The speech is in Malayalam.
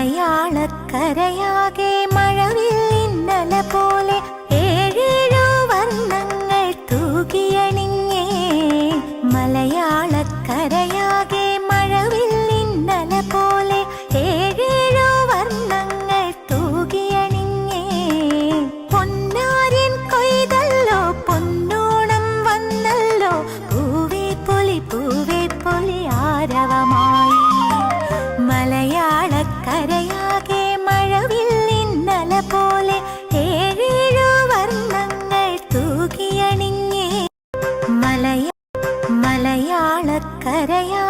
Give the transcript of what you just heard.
മലയാളക്കരയാകെ മഴവില്ലിന്നല പോലെ ഏഴേഴു വർണ്ണങ്ങൾ തൂകിയണിഞ്ഞേ. മലയാളക്കരയാകെ മഴവില്ലിന്നല പോലെ ഏഴേഴു വർണ്ണങ്ങൾ തൂകിയണിഞ്ഞേ. പൊന്നാര്യൻ കൊയ്തല്ലോ പൊന്നോണം വന്നല്ലോ, പൂവേ പൊലി ആരവമായി. മലയാളക്കരയാകെ മഴവില്ലിന്നല പോലെ ഏഴേഴു വർണ്ണങ്ങൾ തൂകിയണിഞ്ഞേ. മലയാളക്കരയാ